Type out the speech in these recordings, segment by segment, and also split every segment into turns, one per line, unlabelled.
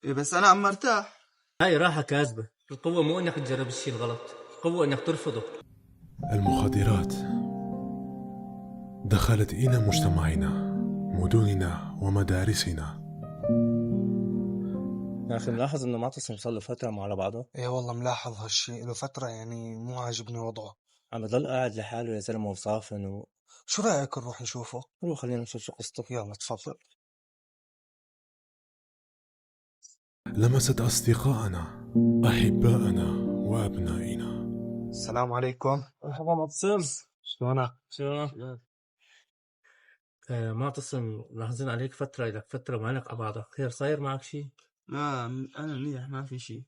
إيه بس أنا عم مرتاح.
هاي راحة كاذبة. القوة مو انك تجرب الشيء الغلط، القوة انك ترفضه.
المخدرات دخلت إلى مجتمعنا، مدننا ومدارسنا.
يا اخي ملاحظ انه معتصم صار له فترة مو على بعضه.
ايه والله ملاحظ هالشي له فترة، يعني مو عاجبني وضعه.
عم بضل قاعد لحاله يا زلمة وصافن
شو رأيك نروح نشوفه؟
روح خلينا نشوف شو قصته.
يلا تفضل.
لمست أصدقاءنا، أحباءنا وأبنائنا.
السلام عليكم.
مرحبا معتصم.
شلونك؟
شو معتصم، لاحظين عليك فترة، لك فترة معك على بعضك، خير صاير معك شيء؟
لا أنا منيح ما في شي.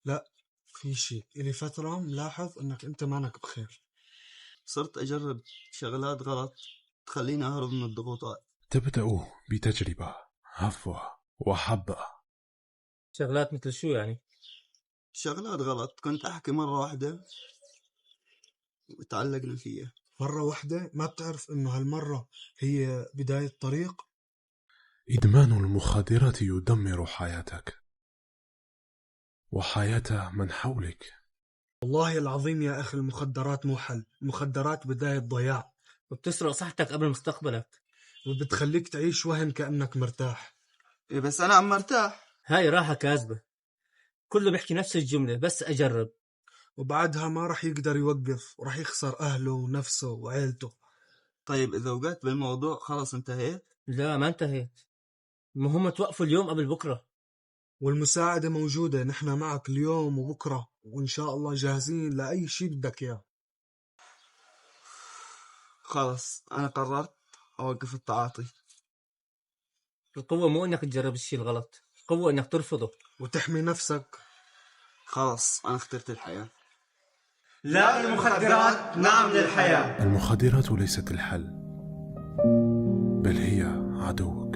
لا في شي، إلي فترة ملاحظ انك انت مانك بخير.
صرت أجرب شغلات غلط تخليني أهرب من الضغوطات.
تبدأ بتجربة، هفوة وحبة.
شغلات مثل شو يعني؟
شغلات غلط كنت أحكي مرة واحدة وتعلقنا فيها.
مرة واحدة؟ ما بتعرف انه هالمرة هي بداية طريق؟
إدمان المخدرات يدمر حياتك وحياة من حولك.
والله العظيم يا أخي المخدرات مو حل، المخدرات بداية ضياع،
وبتسرق صحتك قبل مستقبلك.
وبتخليك تعيش وهم كأنك مرتاح.
إيه بس أنا عم مرتاح.
هاي راحة كاذبة. كله بيحكي نفس الجملة، بس أجرب.
وبعدها ما رح يقدر يوقف، ورح يخسر أهله ونفسه وعيلته.
طيب إذا وقعت بالموضوع خلاص انتهيت.
لا ما انتهيت، المهم توقفوا اليوم قبل بكرة.
والمساعدة موجودة، نحن معك اليوم وبكرة، وإن شاء الله جاهزين لأي شي بدك إياه.
خلاص أنا قررت أوقف التعاطي.
القوة مو انك تجرب الشيء الغلط، القوة انك ترفضه.
وتحمي نفسك.
خلاص أنا اخترت الحياة.
لا للمخدرات، نعم للحياة.
المخدرات ليست الحل، بل هي عدوك.